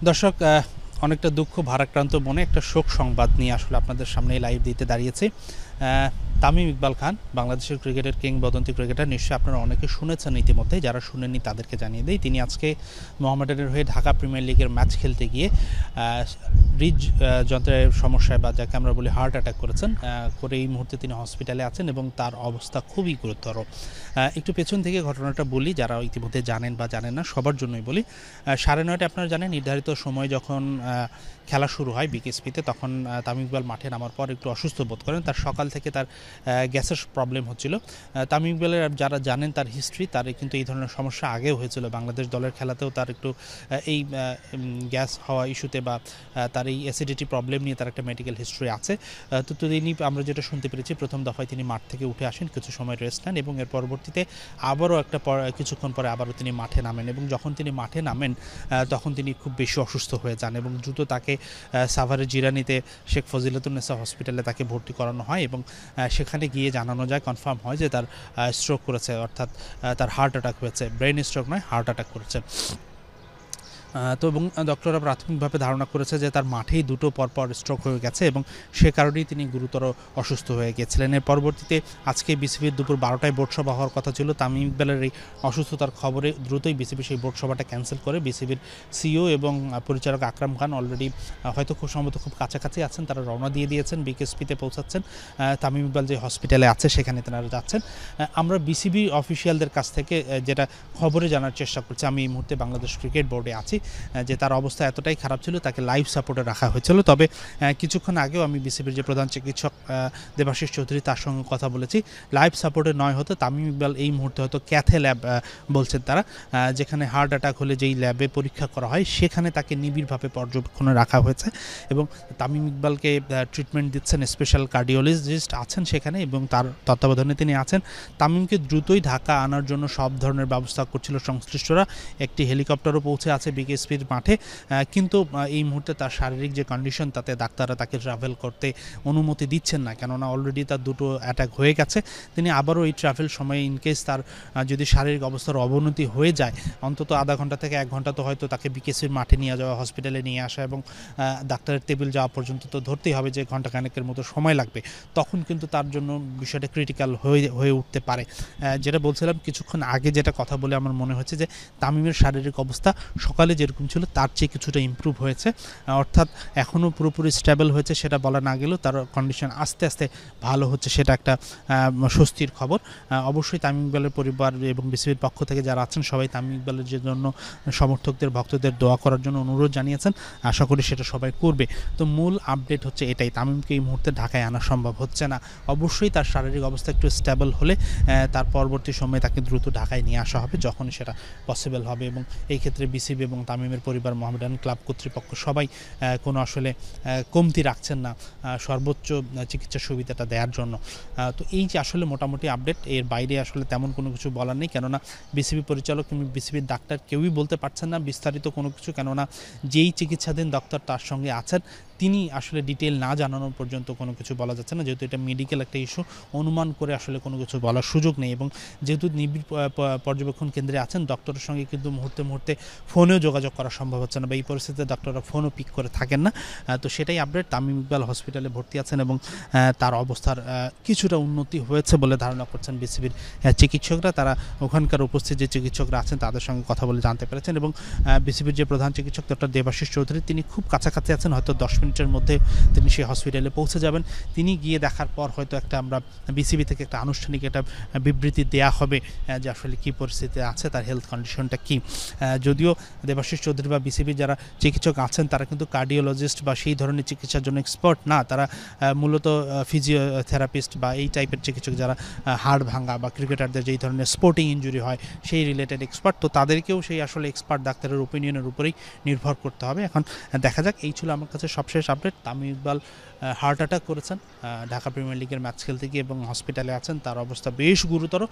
দর্শক, অনেকটা দুঃখ ভারাক্রান্ত মনে একটা শোক সংবাদ নিয়ে আসলে আপনাদের সামনে লাইভ দিতে দাঁড়িয়েছি। তামিম ইকবাল খান, বাংলাদেশের ক্রিকেটের কিংবদন্তি ক্রিকেটার, নিশ্চয়ই আপনারা অনেকে শুনেছেন ইতিমধ্যে। যারা শুনেননি তাদেরকে জানিয়ে দেই, তিনি আজকে মোহামেডানের হয়ে ঢাকা প্রিমিয়ার লিগের ম্যাচ খেলতে গিয়ে হৃদ যন্ত্রের সমস্যায়, বা যাকে আমরা বলি হার্ট অ্যাটাক করেছেন। করে এই মুহূর্তে তিনি হসপিটালে আছেন এবং তার অবস্থা খুবই গুরুতর। একটু পেছন থেকে ঘটনাটা বলি, যারা ইতিমধ্যে জানেন বা জানেন না সবার জন্যই বলি। 9:30 আপনারা জানেন, নির্ধারিত সময় যখন খেলা শুরু হয় বিকেএসপিতে, তখন তামিম ইকবাল মাঠে নামার পর একটু অসুস্থ বোধ করেন। তার সকাল থেকে তার গ্যাসের প্রবলেম হচ্ছিল। তামিম ইকবালের যারা জানেন তার হিস্ট্রি, তার কিন্তু এই ধরনের সমস্যা আগেও হয়েছিল। বাংলাদেশ দলের খেলাতেও তার একটু এই গ্যাস হওয়া ইস্যুতে বা তার এই অ্যাসিডিটি প্রবলেম নিয়ে তার একটা মেডিকেল হিস্ট্রি আছে। তো তিনি, আমরা যেটা শুনতে পেরেছি, প্রথম দফায় তিনি মাঠ থেকে উঠে আসেন, কিছু সময় রেস্ট নেন এবং এর পরবর্তীতে আবারও কিছুক্ষণ পরে আবারও তিনি মাঠে নামেন। এবং যখন তিনি মাঠে নামেন তখন তিনি খুব বেশি অসুস্থ হয়ে যান এবং দ্রুত তাকে সাভারের জিরানিতে শেখ ফজিলাতুন্নেসা হসপিটালে তাকে ভর্তি করানো হয় এবং সেখানে গিয়ে জানানো যায়, কনফার্ম হয় যে তার স্ট্রোক করেছে, অর্থাৎ তার হার্ট অ্যাটাক হয়েছে। ব্রেন স্ট্রোক নয়, হার্ট অ্যাটাক করেছে। তো এবং ডক্টররা প্রাথমিকভাবে ধারণা করেছে যে তার মাঠেই দুটো পরপর স্ট্রোক হয়ে গেছে এবং সে কারণেই তিনি গুরুতর অসুস্থ হয়ে গিয়েছিলেন। এর পরবর্তীতে আজকে বিসিবির দুপুর 12টায় বোর্ড সভা হওয়ার কথা ছিল। তামিম ইকবালের এই অসুস্থতার খবরে দ্রুতই বিসিবি সেই বোর্ড সভাটা ক্যান্সেল করে। বিসিবির সিইও এবং পরিচালক আকরাম খান অলরেডি হয়তো খুব সম্ভবত খুব কাছাকাছি আছেন, তারা রওনা দিয়ে দিয়েছেন, বিকেএসপিতে পৌঁছাচ্ছেন। তামিম ইকবাল যে হসপিটালে আছে সেখানে তারা যাচ্ছেন। আমরা বিসিবি অফিসিয়ালদের কাছ থেকে যেটা খবরে জানার চেষ্টা করছি, আমি এই মুহূর্তে বাংলাদেশ ক্রিকেট বোর্ডে আছি, যে তার অবস্থা এতটাই খারাপ ছিল তাকে লাইফ সাপোর্টে রাখা হয়েছিল। তবে কিছুক্ষণ আগেও আমি বিসিবির যে প্রধান চিকিৎসক দেবাশিস চৌধুরী, তার সঙ্গে কথা বলেছি। লাইফ সাপোর্টে নয় হতো, তামিম ইকবাল এই মুহূর্তে হয়তো ক্যাথে ল্যাব বলছেন তারা, যেখানে হার্ট অ্যাটাক হলে যেই ল্যাবে পরীক্ষা করা হয় সেখানে তাকে নিবিড়ভাবে পর্যবেক্ষণে রাখা হয়েছে এবং তামিম ইকবালকে ট্রিটমেন্ট দিচ্ছেন স্পেশাল কার্ডিওলজিস্ট আছেন সেখানে এবং তার তত্ত্বাবধানে তিনি আছেন। তামিমকে দ্রুতই ঢাকা আনার জন্য সব ধরনের ব্যবস্থা করছিল সংশ্লিষ্টরা। একটি হেলিকপ্টারও পৌঁছে আছে বিকেএসপির মাঠে, কিন্তু এই মুহূর্তে তার শারীরিক যে কন্ডিশন, তাতে ডাক্তাররা তাকে ট্রাভেল করতে অনুমতি দিচ্ছেন না, কেননা অলরেডি তার দুটো অ্যাটাক হয়ে গেছে। তিনি আবারও এই ট্রাভেল সময়ে ইনকেস তার যদি শারীরিক অবস্থার অবনতি হয়ে যায়, অন্তত আধা ঘন্টা থেকে 1 ঘন্টা তো হয়তো তাকে বিকেএসপির মাঠে নিয়ে যাওয়া, হসপিটালে নিয়ে আসা এবং ডাক্তারের টেবিল যাওয়া পর্যন্ত তো ধরতেই হবে যে ঘন্টাখানেকের মতো সময় লাগবে। তখন কিন্তু তার জন্য বিষয়টা ক্রিটিক্যাল হয়ে উঠতে পারে। যেটা বলছিলাম কিছুক্ষণ আগে, যেটা কথা বলে আমার মনে হচ্ছে যে তামিমের শারীরিক অবস্থা সকালে যেরকম ছিল তার চেয়ে কিছুটা ইমপ্রুভ হয়েছে, অর্থাৎ এখনও পুরোপুরি স্টেবল হয়েছে সেটা বলা না গেলেও তার কন্ডিশন আস্তে আস্তে ভালো হচ্ছে, সেটা একটা স্বস্তির খবর। অবশ্যই তামিম ইকবালের পরিবার এবং বিসিবির পক্ষ থেকে যারা আছেন সবাই তামিম ইকবালের জন্য সমর্থকদের, ভক্তদের দোয়া করার জন্য অনুরোধ জানিয়েছেন। আশা করি সেটা সবাই করবে। তো মূল আপডেট হচ্ছে এটাই, তামিমকে এই মুহূর্তে ঢাকায় আনা সম্ভব হচ্ছে না। অবশ্যই তার শারীরিক অবস্থা একটু স্টেবল হলে তার পরবর্তী সময়ে তাকে দ্রুত ঢাকায় নিয়ে আসা হবে যখন সেটা পসিবল হবে। এবং এই ক্ষেত্রে বিসিবি এবং তামিমের পরিবার, মোহামেডান ক্লাব কর্তৃপক্ষ সবাই কোনো আসলে কমতি রাখছেন না সর্বোচ্চ চিকিৎসা সুবিধাটা দেওয়ার জন্য। তো এই যে আসলে মোটামুটি আপডেট, এর বাইরে আসলে তেমন কোনো কিছু বলার নেই, কেননা বিসিবি পরিচালক এবং বিসিবির ডাক্তার কেউই বলতে পারছেন না বিস্তারিত কোনো কিছু, কেননা যেই চিকিৎসাধীন ডাক্তার তার সঙ্গে আছেন তিনি আসলে ডিটেল না জানানো পর্যন্ত কোনো কিছু বলা যাচ্ছে না, যেহেতু এটা মেডিকেল একটা ইস্যু। অনুমান করে আসলে কোনো কিছু বলার সুযোগ নেই এবং যেহেতু নিবিড় পর্যবেক্ষণ কেন্দ্রে আছেন, ডক্টরের সঙ্গে কিন্তু মুহূর্তে ফোনেও যোগাযোগ করা সম্ভব হচ্ছে না, বা এই পরিস্থিতিতে ডক্টররা ফোনও পিক করে থাকেন না। তো সেটাই আপডেট, তামিম ইকবাল হসপিটালে ভর্তি আছেন এবং তার অবস্থার কিছুটা উন্নতি হয়েছে বলে ধারণা করছেন বিসিবির চিকিৎসকরা। তারা ওখানকার উপস্থিত যে চিকিৎসকরা আছেন তাদের সঙ্গে কথা বলে জানতে পেরেছেন এবং বিসিবির যে প্রধান চিকিৎসক ডক্টর দেবাশিস চৌধুরী, তিনি খুব কাছাকাছি আছেন, হয়তো 10 মিনিটের মধ্যে তিনি সেই হসপিটালে পৌঁছে যাবেন। তিনি গিয়ে দেখার পর হয়তো আমরা বিসিবি থেকে একটা আনুষ্ঠানিক একটা বিবৃতি দেয়া হবে যে আসলে কী পরিস্থিতি আছে, তার হেলথ কন্ডিশনটা কী। যদিও দেবাশিস চৌধুরী বা বিসিবি যারা চিকিৎসক আছেন তারা কিন্তু কার্ডিওলজিস্ট বা সেই ধরনের চিকিৎসার জন্য এক্সপার্ট না, তারা মূলত ফিজিওথেরাপিস্ট বা এই টাইপের চিকিৎসক যারা হাড় ভাঙা বা ক্রিকেটারদের যেই ধরনের স্পোর্টিং ইঞ্জুরি হয় সেই রিলেটেড এক্সপার্ট। তো তাদেরকেও সেই আসলে এক্সপার্ট ডাক্তারের ওপিনিয়নের উপরেই নির্ভর করতে হবে। এখন দেখা যাক। এই ছিল আমার কাছে সবশেষ update. Tamim Iqbal heart attack করেছেন ঢাকা প্রিমিয়ার লিগের ম্যাচ খেলতে গিয়ে এবং হসপিটালে আছেন, তার অবস্থা বেশ গুরুতর।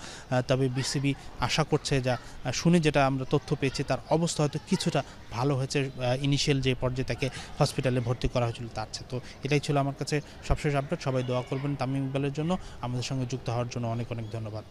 তবে বিসিবি আশা করছে, যা শুনে যেটা আমরা তথ্য পেয়েছি, তার অবস্থা হয়তো কিছুটা ভালো হয়েছে ইনিশিয়াল যে পর্যায়ে তাকে হসপিটালে ভর্তি করা হয়েছিল তার চেয়ে। তো এটাই ছিল আমার কাছে সবশেষ আপডেট। সবাই দোয়া করবেন তামিম ইকবালের জন্য। আমাদের সঙ্গে যুক্ত হওয়ার জন্য অনেক অনেক ধন্যবাদ।